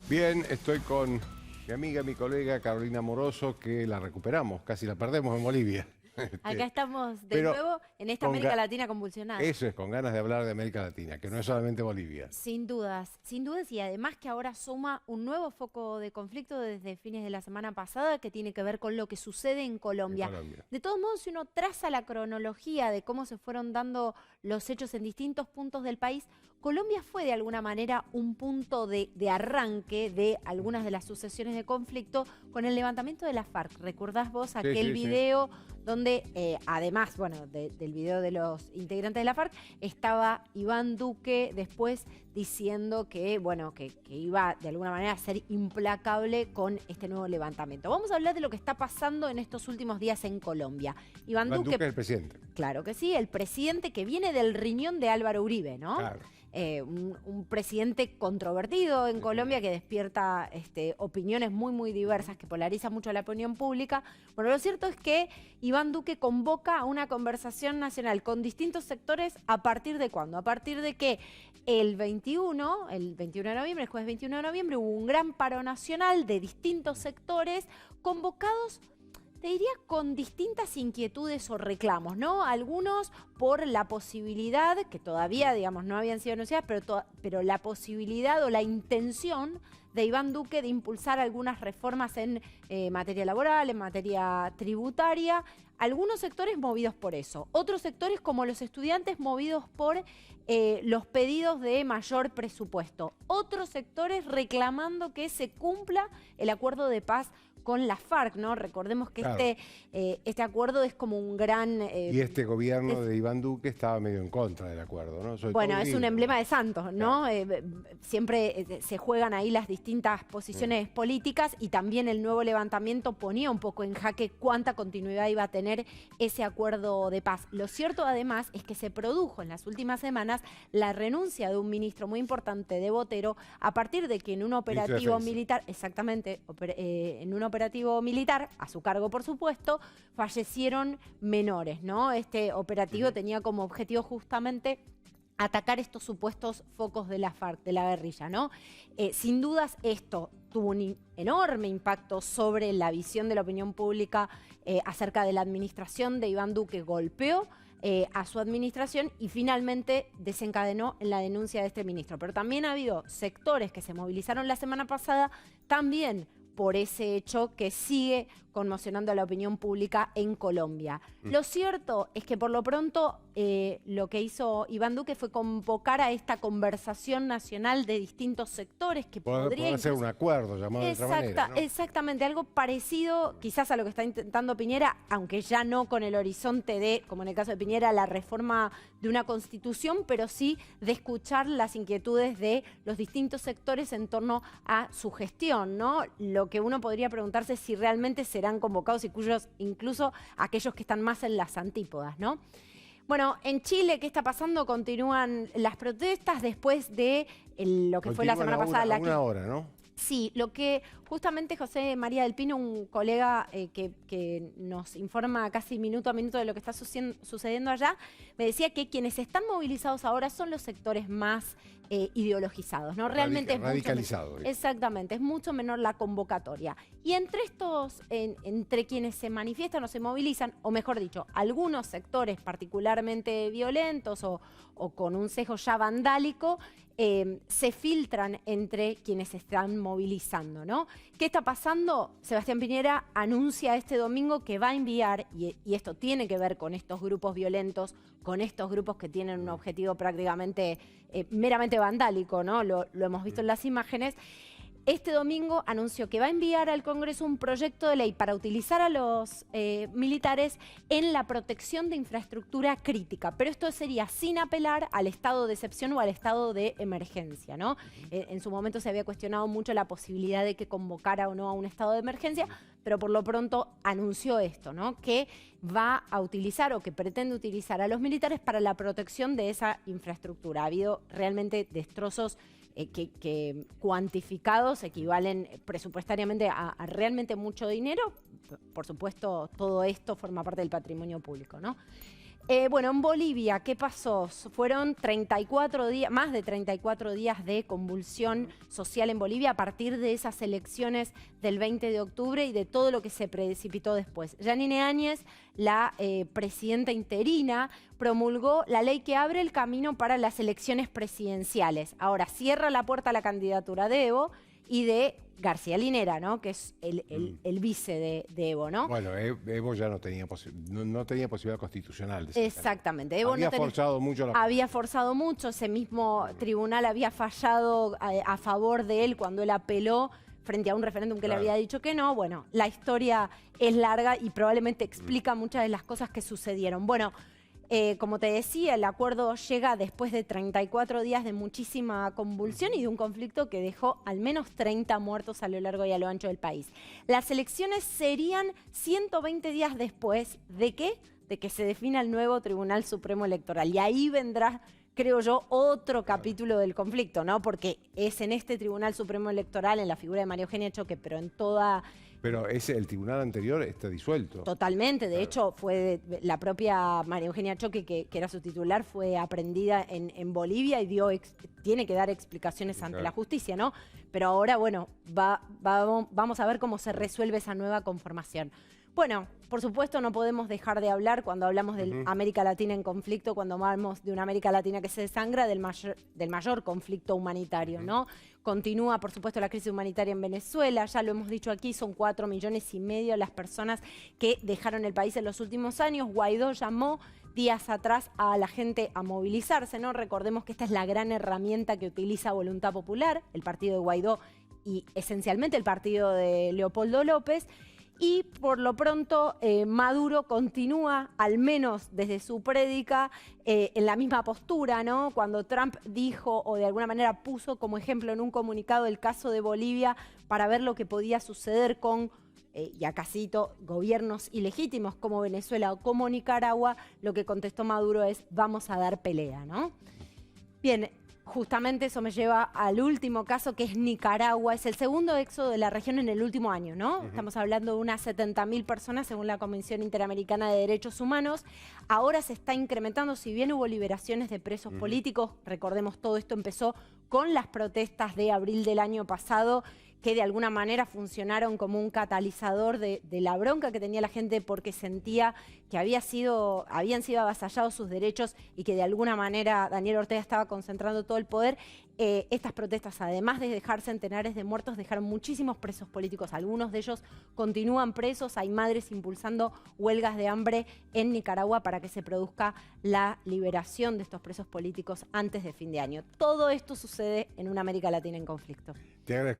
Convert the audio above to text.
Bien, estoy con mi amiga, mi colega Carolina Moroso, que la recuperamos, casi la perdemos en Bolivia. Acá estamos de Pero nuevo en esta con América Latina convulsionada. eso es, con ganas de hablar de América Latina, que no es solamente Bolivia. Sin dudas y además que ahora suma un nuevo foco de conflicto desde fines de la semana pasada que tiene que ver con lo que sucede en En Colombia. Colombia. De todos modos, si uno traza la cronología de cómo se fueron dando los hechos en distintos puntos del país, Colombia fue de alguna manera un punto de arranque de algunas de las sucesiones de conflicto con el levantamiento de la FARC. ¿Recordás vos Sí, aquel sí, sí. video donde, además, bueno, del video de los integrantes de la FARC, estaba Iván Duque después diciendo que, bueno, que iba de alguna manera a ser implacable con este nuevo levantamiento? Vamos a hablar de lo que está pasando en estos últimos días en Colombia. Iván Iván Duque, Duque es el presidente. claro que sí, el presidente que viene del riñón de Álvaro Uribe, ¿no? Claro. Un presidente controvertido en Colombia que despierta opiniones muy diversas, que polariza mucho la opinión pública. Bueno, lo cierto es que Iván Duque convoca a una conversación nacional con distintos sectores. ¿A partir de cuándo? A partir de que el 21 de noviembre, el jueves 21 de noviembre, hubo un gran paro nacional de distintos sectores convocados, te diría, con distintas inquietudes o reclamos, ¿no? Algunos por la posibilidad, que todavía, digamos, no habían sido anunciadas, pero la posibilidad o la intención de Iván Duque de impulsar algunas reformas en materia laboral, en materia tributaria. Algunos sectores movidos por eso. Otros sectores, como los estudiantes, movidos por los pedidos de mayor presupuesto. Otros sectores reclamando que se cumpla el acuerdo de paz con la FARC, ¿no? Recordemos que Claro. este acuerdo es como un gran... Y este gobierno de Iván Duque estaba medio en contra del acuerdo, ¿no? Sobre Bueno, todo es un Uribe, emblema ¿no? de Santos, ¿no? Siempre se juegan ahí las distintas posiciones políticas y también el nuevo levantamiento ponía un poco en jaque cuánta continuidad iba a tener ese acuerdo de paz. Lo cierto, además, es que se produjo en las últimas semanas la renuncia de un ministro muy importante de Botero a partir de que en un operativo Defensa. militar, exactamente, en un operativo militar, a su cargo por supuesto, fallecieron menores, ¿no? Este operativo tenía como objetivo justamente atacar estos supuestos focos de la FARC, de la guerrilla, ¿no? Sin dudas esto tuvo un enorme impacto sobre la visión de la opinión pública acerca de la administración de Iván Duque. Golpeó a su administración y finalmente desencadenó en la denuncia de este ministro. Pero también ha habido sectores que se movilizaron la semana pasada también por ese hecho que sigue conmocionando a la opinión pública en Colombia. Lo cierto es que por lo pronto lo que hizo Iván Duque fue convocar a esta conversación nacional de distintos sectores que podría Poder hacer un acuerdo, llamado de otra manera, ¿no? Exactamente, algo parecido quizás a lo que está intentando Piñera, aunque ya no con el horizonte de, como en el caso de Piñera, la reforma de una constitución, pero sí de escuchar las inquietudes de los distintos sectores en torno a su gestión, ¿no? Lo que uno podría preguntarse es si realmente serán convocados y incluso aquellos que están más en las antípodas, ¿no? Bueno, en Chile, ¿qué está pasando? Continúan las protestas después de lo que fue la semana pasada. A una hora, ¿no? Sí, lo que justamente José María del Pino, un colega que nos informa casi minuto a minuto de lo que está sucediendo allá, me decía que quienes están movilizados ahora son los sectores más ideologizados, ¿no? Realmente es radicalizado. Exactamente, es mucho menor la convocatoria. Y entre estos, entre quienes se manifiestan o se movilizan, o mejor dicho, algunos sectores particularmente violentos o con un sesgo ya vandálico, se filtran entre quienes se están movilizando, ¿no? ¿Qué está pasando? Sebastián Piñera anuncia este domingo que va a enviar, y esto tiene que ver con estos grupos violentos, con estos grupos que tienen un objetivo prácticamente meramente vandálico, ¿no? Lo hemos visto en las imágenes. Este domingo anunció que va a enviar al Congreso un proyecto de ley para utilizar a los militares en la protección de infraestructura crítica. Pero esto sería sin apelar al estado de excepción o al estado de emergencia, ¿no? En su momento se había cuestionado mucho la posibilidad de que convocara o no a un estado de emergencia, pero por lo pronto anunció esto, ¿no? Que va a utilizar o que pretende utilizar a los militares para la protección de esa infraestructura. Ha habido realmente destrozos que cuantificados equivalen presupuestariamente a realmente mucho dinero. Por supuesto, todo esto forma parte del patrimonio público, ¿no? Bueno, en Bolivia, ¿qué pasó? Fueron 34 días, más de 34 días de convulsión social en Bolivia a partir de esas elecciones del 20 de octubre y de todo lo que se precipitó después. Yanine Áñez, la presidenta interina, promulgó la ley que abre el camino para las elecciones presidenciales. Ahora cierra la puerta a la candidatura de Evo y de García Linera, ¿no? Que es el vice de Evo, ¿no? Bueno, Evo ya no tenía, no tenía posibilidad constitucional de ser Exactamente. Evo había forzado mucho había forzado mucho, ese mismo tribunal había fallado a favor de él cuando él apeló frente a un referéndum que le había dicho que no. Bueno, la historia es larga y probablemente explica muchas de las cosas que sucedieron. Bueno, como te decía, el acuerdo llega después de 34 días de muchísima convulsión y de un conflicto que dejó al menos 30 muertos a lo largo y a lo ancho del país. Las elecciones serían 120 días después ¿de qué? De que se defina el nuevo Tribunal Supremo Electoral. Y ahí vendrá, creo yo, otro capítulo del conflicto, ¿no? Porque es en este Tribunal Supremo Electoral, en la figura de María Eugenia Choque, pero en toda... Pero el tribunal anterior está disuelto. Totalmente, de hecho fue la propia María Eugenia Choque, que era su titular, fue aprendida en Bolivia y tiene que dar explicaciones ante la justicia, ¿no? Pero ahora, bueno, vamos a ver cómo se resuelve esa nueva conformación. Bueno, por supuesto no podemos dejar de hablar cuando hablamos de América Latina en conflicto, cuando hablamos de una América Latina que se desangra, del mayor conflicto humanitario, ¿no? Continúa, por supuesto, la crisis humanitaria en Venezuela, ya lo hemos dicho aquí, son 4,5 millones las personas que dejaron el país en los últimos años. Guaidó llamó días atrás a la gente a movilizarse, ¿no? Recordemos que esta es la gran herramienta que utiliza Voluntad Popular, el partido de Guaidó y esencialmente el partido de Leopoldo López. Y por lo pronto Maduro continúa, al menos desde su prédica, en la misma postura, ¿no? Cuando Trump dijo o de alguna manera puso como ejemplo en un comunicado el caso de Bolivia para ver lo que podía suceder con, y acá cito, gobiernos ilegítimos como Venezuela o como Nicaragua, lo que contestó Maduro es vamos a dar pelea, ¿no? Bien. Justamente eso me lleva al último caso, que es Nicaragua. Es el segundo éxodo de la región en el último año, ¿no? Estamos hablando de unas 70.000 personas según la Convención Interamericana de Derechos Humanos. Ahora se está incrementando, si bien hubo liberaciones de presos políticos, recordemos todo esto empezó con las protestas de abril del año pasado, que de alguna manera funcionaron como un catalizador de la bronca que tenía la gente porque sentía que habían sido avasallados sus derechos y que de alguna manera Daniel Ortega estaba concentrando todo el poder. Estas protestas, además de dejar centenares de muertos, dejaron muchísimos presos políticos. Algunos de ellos continúan presos. Hay madres impulsando huelgas de hambre en Nicaragua para que se produzca la liberación de estos presos políticos antes de fin de año. Todo esto sucede en una América Latina en conflicto. Te agradezco.